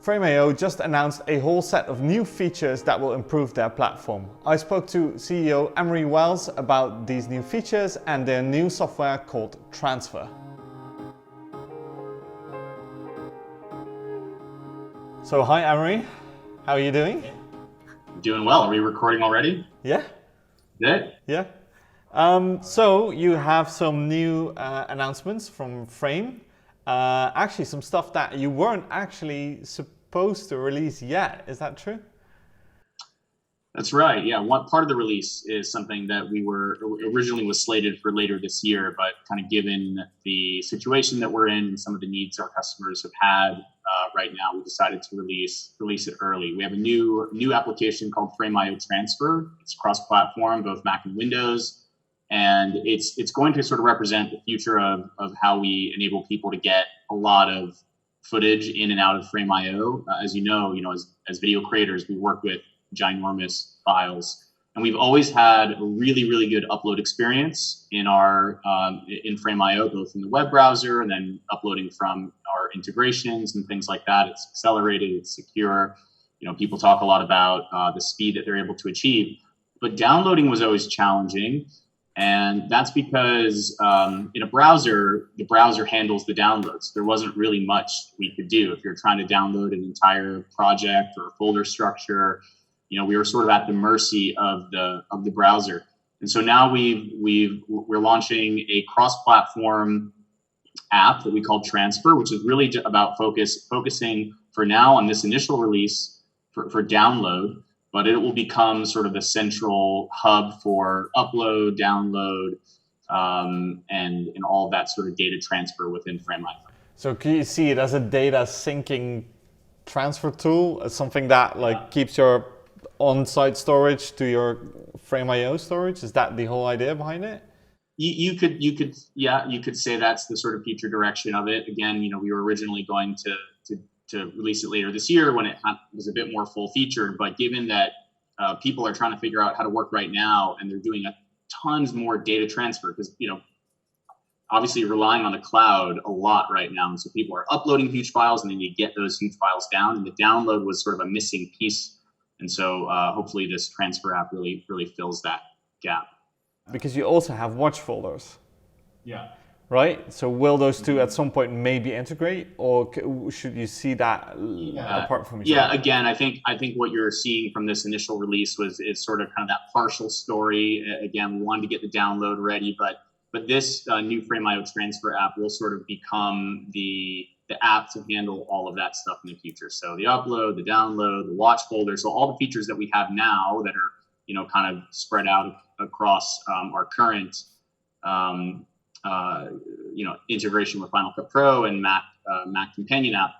Frame.io just announced a whole set of new features that will improve their platform. I spoke to CEO Emery Wells about these new features and their new software called Transfer. So hi Emery, how are you doing? Doing well. Are we recording already? Yeah. Good? Yeah. So you have some new announcements from Frame. Actually some stuff that you weren't actually supposed to release yet. Is that true? That's right. Yeah. One part of the release is something that we were originally was slated for later this year, but kind of given the situation that we're in and some of the needs our customers have had right now, we decided to release it early. We have a new application called Frame.io Transfer. It's cross-platform, both Mac and Windows. And it's going to sort of represent the future of how we enable people to get a lot of footage in and out of Frame.io. As you know, as video creators, we work with ginormous files, and we've always had a really good upload experience in our in Frame.io, both in the web browser and then uploading from our integrations and things like that. It's accelerated, it's secure. People talk a lot about the speed that they're able to achieve, but downloading was always challenging. And that's because in a browser, the browser handles the downloads. There wasn't really much we could do. If you're trying to download an entire project or a folder structure, we were sort of at the mercy of the browser. And so now we're launching a cross-platform app that we call Transfer, which is really about focusing for now on this initial release for download. But it will become sort of the central hub for upload, download, and all of that sort of data transfer within Frame.io. So can you see it as a data syncing transfer tool, as something that keeps your on-site storage to your Frame.io storage? Is that the whole idea behind it? You could say that's the sort of future direction of it. Again, we were originally going to release it later this year when it was a bit more full-featured. But given that people are trying to figure out how to work right now, and they're doing tons more data transfer, because obviously relying on the cloud a lot right now, and so people are uploading huge files, and then you get those huge files down, and the download was sort of a missing piece. And so hopefully this transfer app really fills that gap. Because you also have watch folders. Yeah. Right? So will those two at some point maybe integrate, or should you see that apart from each other? Yeah, again, I think what you're seeing from this initial release is sort of kind of that partial story. Again, we wanted to get the download ready, but this new Frame.io Transfer app will sort of become the app to handle all of that stuff in the future. So the upload, the download, the watch folder, so all the features that we have now that are kind of spread out across our current integration with Final Cut Pro and Mac Companion app,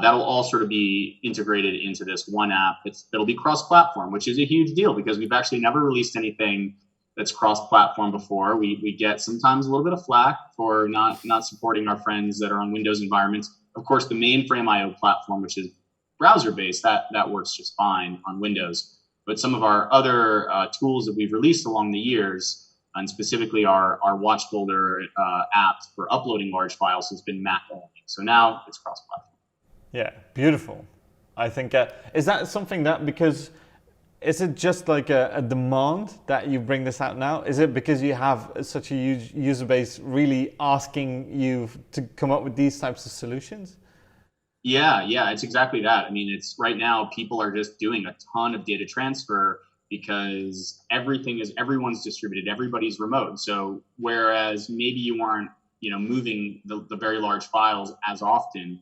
that'll all sort of be integrated into this one app. That'll be cross-platform, which is a huge deal because we've actually never released anything that's cross-platform before. We get sometimes a little bit of flack for not supporting our friends that are on Windows environments. Of course, the main Frame.io platform, which is browser-based, that works just fine on Windows. But some of our other tools that we've released along the years, and specifically our watch folder app for uploading large files, has been Mac only. So now it's cross-platform. Yeah, beautiful. I think, is that something that, because, is it just like a demand that you bring this out now? Is it because you have such a huge user base really asking you to come up with these types of solutions? Yeah, it's exactly that. I mean, it's right now people are just doing a ton of data transfer because everyone's distributed, everybody's remote. So whereas maybe you aren't, moving the very large files as often,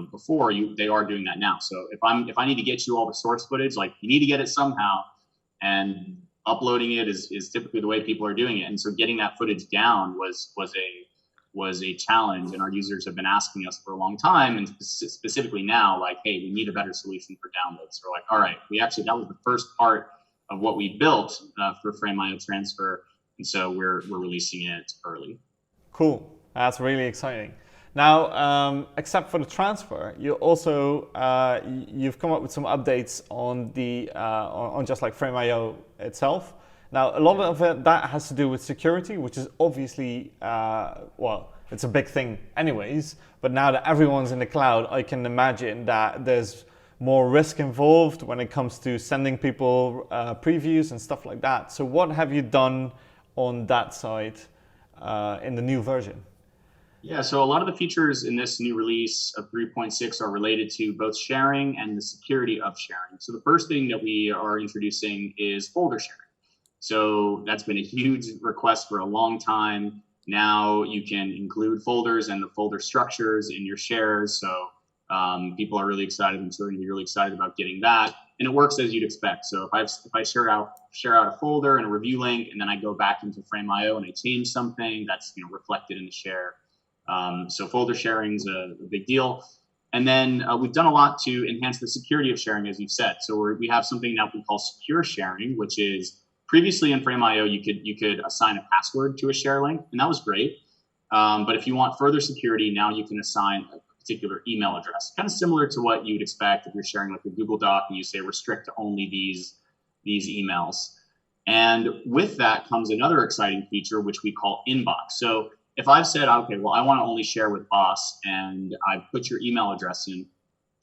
before, they are doing that now. So if I need to get you all the source footage, you need to get it somehow, and uploading it is typically the way people are doing it. And so getting that footage down was a challenge, and our users have been asking us for a long time, and specifically now, hey, we need a better solution for downloads. So we're like, all right, that was the first part of what we built for Frame.io Transfer, and so we're releasing it early. Cool, that's really exciting. Now, except for the transfer, you also you've come up with some updates on the on just Frame.io itself. Now, a lot of that has to do with security, which is obviously, it's a big thing anyways. But now that everyone's in the cloud, I can imagine that there's more risk involved when it comes to sending people previews and stuff like that. So what have you done on that side in the new version? Yeah, so a lot of the features in this new release of 3.6 are related to both sharing and the security of sharing. So the first thing that we are introducing is folder sharing. So that's been a huge request for a long time. Now you can include folders and the folder structures in your shares. So people are really excited. I'm sure you're really excited about getting that. And it works as you'd expect. So if I share out a folder and a review link, and then I go back into Frame.io and I change something, that's reflected in the share. So folder sharing is a big deal. And then we've done a lot to enhance the security of sharing, as you've said. So we have something that we call secure sharing, which is previously in Frame.io, you could assign a password to a share link, and that was great. But if you want further security, now you can assign a particular email address, kind of similar to what you would expect if you're sharing like a Google Doc and you say restrict to only these emails. And with that comes another exciting feature, which we call inbox. So if I've said, okay, well, I want to only share with boss, and I put your email address in,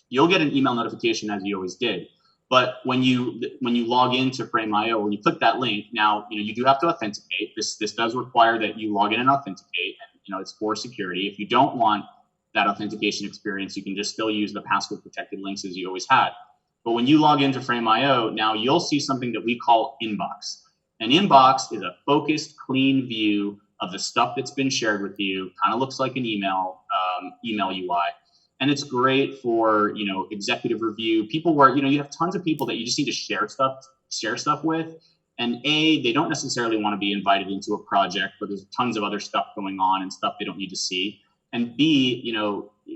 you'll get an email notification as you always did. But when you log into Frame.io or you click that link, now you do have to authenticate. This does require that you log in and authenticate, and it's for security. If you don't want that authentication experience, you can just still use the password protected links as you always had. But when you log into Frame.io, now you'll see something that we call inbox. An inbox is a focused, clean view of the stuff that's been shared with you. Kind of looks like an email UI. And it's great for, executive review, people where, you have tons of people that you just need to share stuff with. And they don't necessarily want to be invited into a project, but there's tons of other stuff going on and stuff they don't need to see. And B,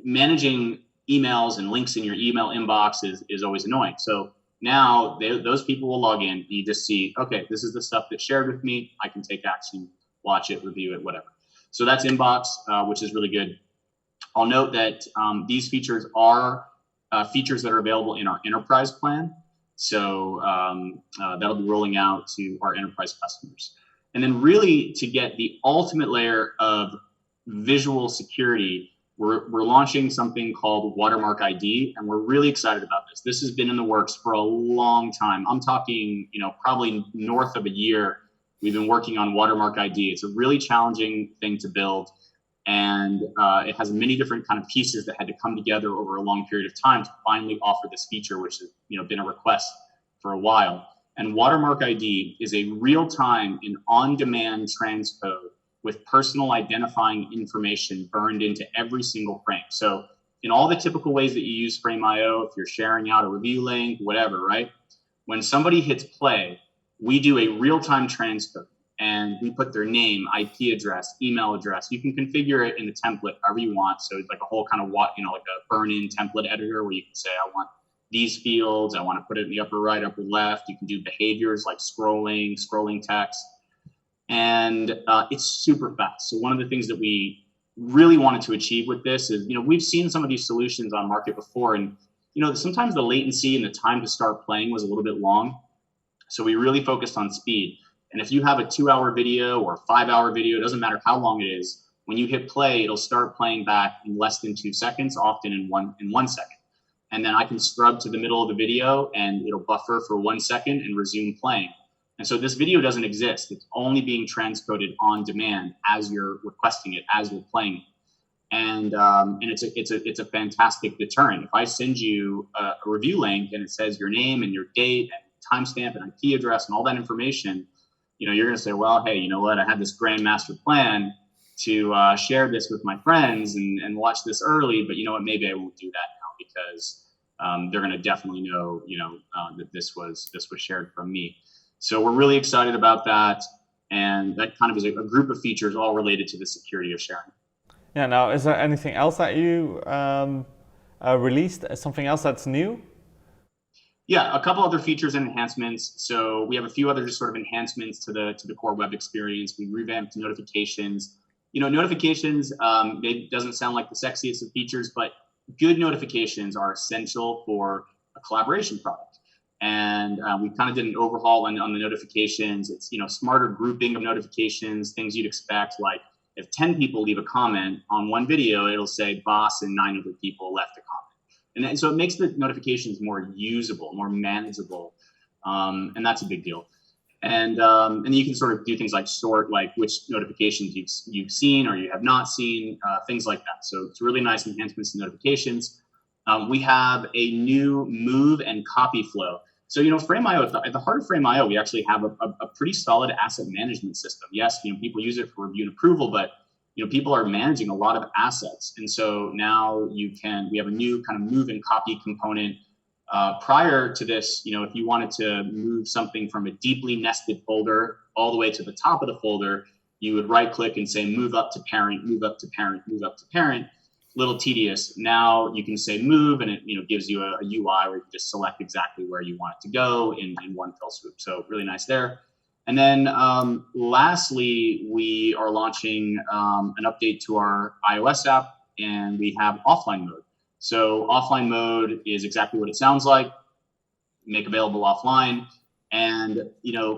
managing emails and links in your email inbox is always annoying. So now those people will log in and you just see, okay, this is the stuff that's shared with me. I can take action, watch it, review it, whatever. So that's inbox, which is really good. I'll note that these features are features that are available in our enterprise plan. So that'll be rolling out to our enterprise customers. And then really to get the ultimate layer of visual security, we're launching something called Watermark ID, and we're really excited about this. This has been in the works for a long time. I'm talking, probably north of a year. We've been working on Watermark ID. It's a really challenging thing to build, and it has many different kind of pieces that had to come together over a long period of time to finally offer this feature, which has been a request for a while. And Watermark ID is a real-time and on-demand transcode with personal identifying information burned into every single frame. So in all the typical ways that you use Frame.io, if you're sharing out a review link, whatever, right? When somebody hits play, we do a real-time transcode and we put their name, IP address, email address. You can configure it in the template however you want. So it's like a whole kind of like a burn-in template editor where you can say, I want these fields, I want to put it in the upper right, upper left. You can do behaviors like scrolling text. And it's super fast. So one of the things that we really wanted to achieve with this is, we've seen some of these solutions on market before, and sometimes the latency and the time to start playing was a little bit long. So we really focused on speed. And if you have a 2-hour video or a 5-hour video, it doesn't matter how long it is. When you hit play, it'll start playing back in less than 2 seconds, often in one second. And then I can scrub to the middle of the video and it'll buffer for 1 second and resume playing. And so this video doesn't exist. It's only being transcoded on demand as you're requesting it, as you're playing it. And it's a fantastic deterrent. If I send you a review link and it says your name and your date and timestamp and IP address and all that information, you're going to say, well, hey, you know what? I had this grand master plan to share this with my friends and watch this early, but you know what? Maybe I won't do that now because they're going to definitely know, that this was shared from me. So we're really excited about that. And that kind of is a group of features all related to the security of sharing. Yeah, now, is there anything else that you released? Something else that's new? Yeah, a couple other features and enhancements. So we have a few other just sort of enhancements to the core web experience. We revamped notifications. Notifications, it doesn't sound like the sexiest of features, but good notifications are essential for a collaboration product. And we kind of did an overhaul on the notifications. It's, smarter grouping of notifications, things you'd expect, like if 10 people leave a comment on one video, it'll say boss and 9 other people left a comment. And so it makes the notifications more usable, more manageable. And that's a big deal. And you can sort of do things like sort like which notifications you've seen or you have not seen, things like that. So it's really nice enhancements to notifications. We have a new move and copy flow. So, Frame.io, at the heart of Frame.io, we actually have a pretty solid asset management system. Yes, people use it for review and approval, but people are managing a lot of assets. And so now we have a new kind of move and copy component. Prior to this, if you wanted to move something from a deeply nested folder all the way to the top of the folder, you would right click and say move up to parent, move up to parent, move up to parent. Little tedious. Now you can say move, and it gives you a UI where you can just select exactly where you want it to go in one fell swoop. So really nice there. And then lastly, we are launching an update to our iOS app, and we have offline mode. So offline mode is exactly what it sounds like, make available offline. And,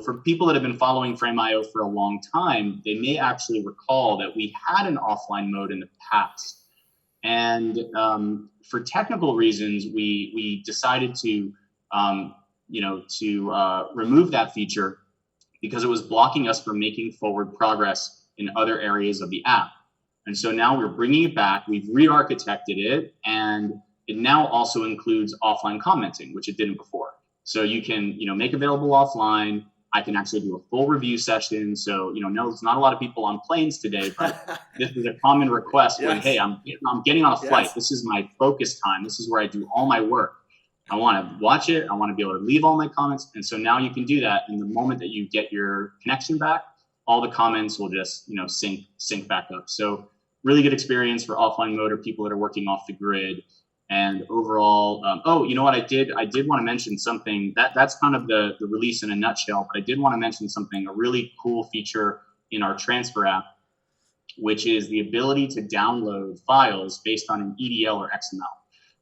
for people that have been following Frame.io for a long time, they may actually recall that we had an offline mode in the past. And for technical reasons, we decided to remove that feature because it was blocking us from making forward progress in other areas of the app. And so now we're bringing it back. We've re-architected it, and it now also includes offline commenting, which it didn't before. So you can, make available offline. I can actually do a full review session. So, no, there's not a lot of people on planes today, but this is a common request when, hey, I'm getting on a flight. This is my focus time. This is where I do all my work. I want to watch it. I want to be able to leave all my comments. And so now you can do that. And the moment that you get your connection back, all the comments will just, sync back up. So really good experience for offline mode or people that are working off the grid. And overall, I did want to mention something that's kind of the release in a nutshell, but I did want to mention something, a really cool feature in our transfer app, which is the ability to download files based on an EDL or XML.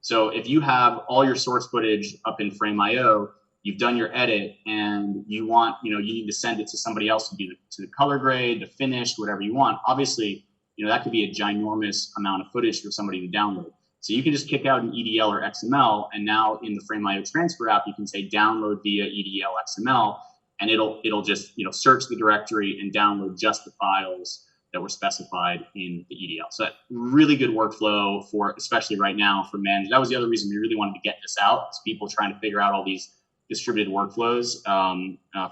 So if you have all your source footage up in Frame.io, you've done your edit and you want, you need to send it to somebody else to do the color grade, the finish, whatever you want. Obviously, that could be a ginormous amount of footage for somebody to download. So you can just kick out an EDL or XML, and now in the Frame.io transfer app, you can say download via EDL XML, and it'll just search the directory and download just the files that were specified in the EDL. So that really good workflow for, especially right now, for managers. That was the other reason we really wanted to get this out. It's people trying to figure out all these distributed workflows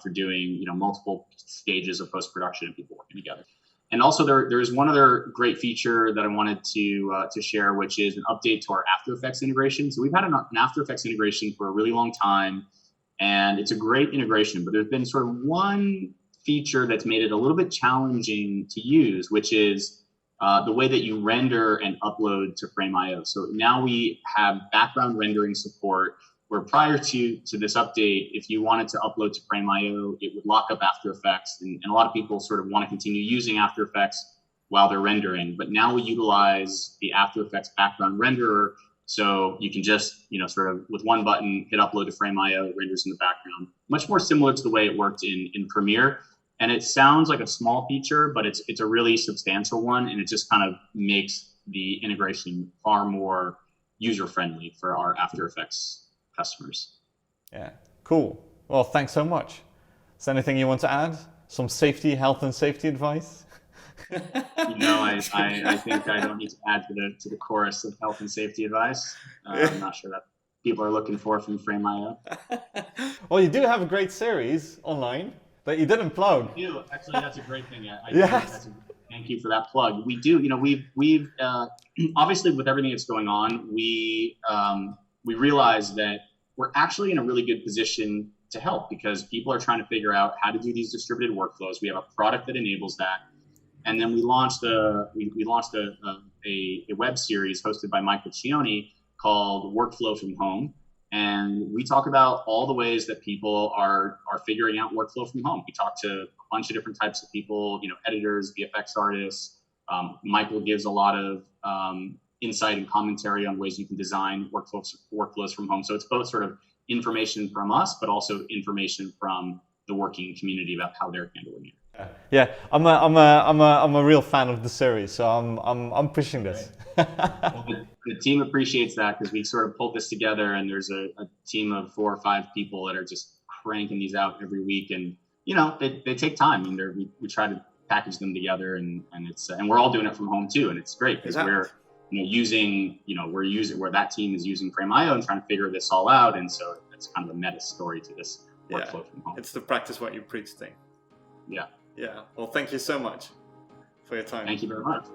for doing multiple stages of post-production and people working together. And also there's one other great feature that I wanted to share, which is an update to our After Effects integration. So we've had an After Effects integration for a really long time, and it's a great integration, but there's been sort of one feature that's made it a little bit challenging to use, which is the way that you render and upload to Frame.io. So now we have background rendering support, where prior to this update, if you wanted to upload to Frame.io, it would lock up After Effects. And a lot of people sort of want to continue using After Effects while they're rendering. But now we utilize the After Effects background renderer. So you can just, sort of with one button, hit upload to Frame.io, it renders in the background. Much more similar to the way it worked in Premiere. And it sounds like a small feature, but it's a really substantial one. And it just kind of makes the integration far more user-friendly for our After Effects customers. Yeah, cool. Well, thanks so much. Is there anything you want to add? Some health and safety advice? I think I don't need to add to the chorus of health and safety advice. I'm not sure that people are looking for from Frame.io. Well, you do have a great series online that you didn't plug. We do. Actually, that's a great thing. Thank you for that plug. We do. We've obviously with everything that's going on, we realize that we're actually in a really good position to help because people are trying to figure out how to do these distributed workflows. We have a product that enables that. And then we launched a web series hosted by Michael Cioni called Workflow from Home. And we talk about all the ways that people are figuring out workflow from home. We talk to a bunch of different types of people, editors, VFX artists. Michael gives a lot of insight and commentary on ways you can design workflows from home. So it's both sort of information from us, but also information from the working community about how they're handling it. Yeah, I'm a real fan of the series, so I'm pushing this. Well, the team appreciates that because we sort of pulled this together, and there's a team of 4 or 5 people that are just cranking these out every week, and they take time. I mean, we try to package them together, and it's and we're all doing it from home too, and it's great because we're where that team is using Frame.io and trying to figure this all out, and so it's kind of a meta story to this workflow from home. It's the practice what you preach thing. Yeah. Yeah. Well, thank you so much for your time. Thank you very much.